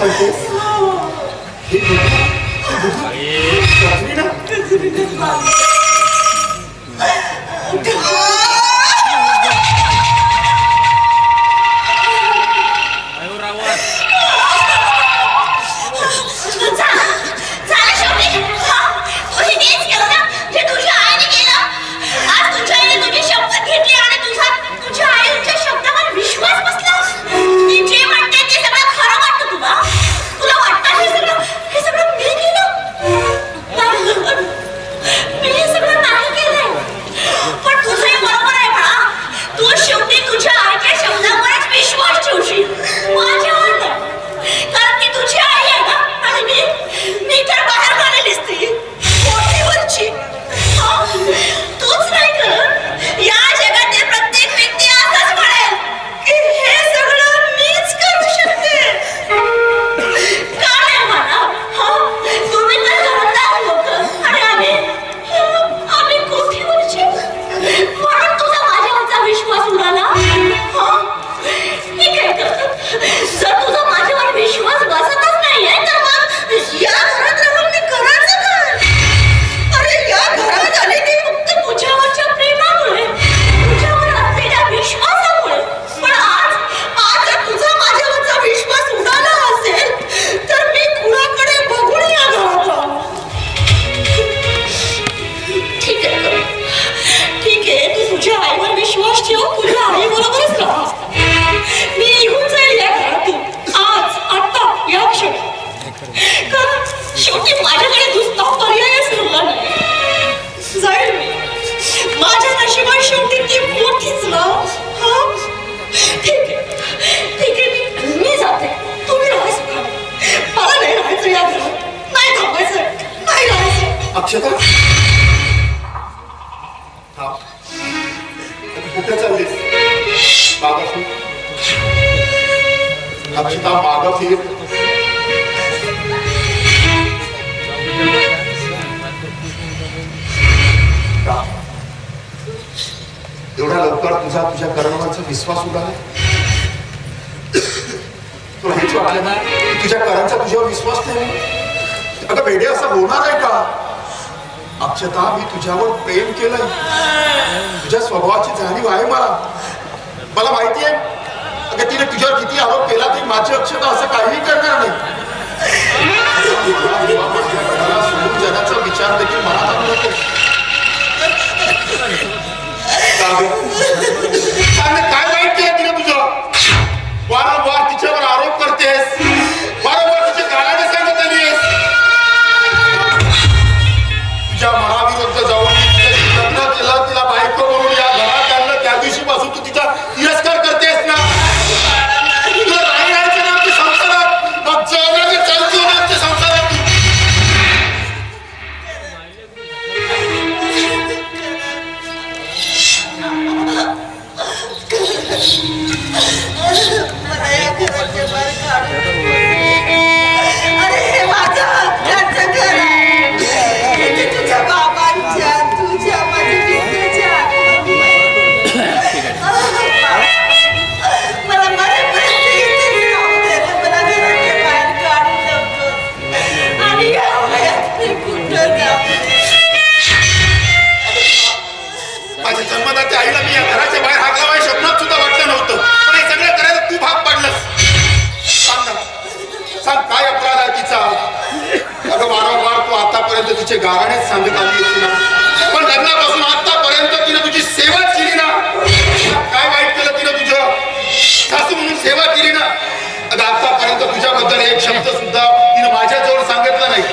सांगतेस हे अक्षता कुठे चाललीस? मागं फिर. अक्षता मागं फिर. एवढा लवकर तुझ्या कर्माचा विश्वास उडाला? तुला हेच वाटलं ना तुझ्या करांचा तुझ्यावर विश्वास नाही? अगं बेडे असं होणार आहे का? अक्षता मी तुझ्यावर प्रेम केलंय. तुझ्या स्वभावाची जाणीव आहे मला माहिती आहे. अगं तिने तुझ्यावर किती आरोप केला तरी माझी अक्षता असं काहीही करणार नाही. जगाचा विचार देखील मनात आणू नको. काय वाईट केलं तिने तुझं? वारंवार तिच्यावर आरोप करतेस, वारंवार तिच्या गालाने सांगत आलीस. तुझ्या मनाविरुद्ध जाऊन लग्न केलं, तिला बायको म्हणून या घरात आणलं, त्या दिवशीपासून तू तिचा तिरस्कार करतेस ना. तुला नाही राहायचं ना आमच्या संसारात, मग जगाने चालतो ना आमच्या संसारात. अरे माझं हक्काचं घर आहे. इथे तुझ्या बाबांच्या, तुझ्या माझ्या मला मरेपर्यंत इथेच राहू दे. मला घराच्या बाहेर काढू नको. आणि या वयात मी कुठं जाऊ? माझ्या जन्मदात्या आईला मी या घराच्या बाहेर हाकलावं हे स्वप्नात सुद्धा वाटलं नव्हतं. पण हे सगळं करायला तू भाग पाडलंस. सांग काय अपराध आहे तिचा? अगं वारंवार तू आतापर्यंत तिचे गाराणेच सांगत आली होती ना, पण लग्नापासून आतापर्यंत तिने तुझी सेवा केली ना. काय वाईट केलं तिने तुझं? सासू म्हणून सेवा केली ना. अगं आतापर्यंत तुझ्याबद्दल एक शब्द सुद्धा तिने माझ्याजवळ सांगितलं नाही.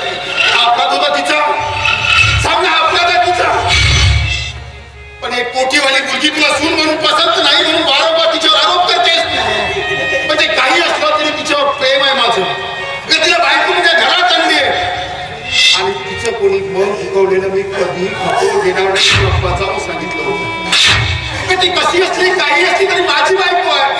हा अपराध होता तिचा? सांग ना, हा अपराध आहे तिचा? पण एक कोठीवाली मुलगी तुला सून म्हणून पसंत नाही म्हणून वारंवार तिच्यावर आरोप करतेस. म्हणजे काही असलं तरी तिच्यावर प्रेम आहे माझं. तिला बायको म्हणजे घरात आणली आहे आणि तिचं कोणी मन दुखवलेलं मी कधी खपवून घेणार नाही. बजावून सांगितलं होतं. ती कशी असली काही असली तरी माझी बायको आहे.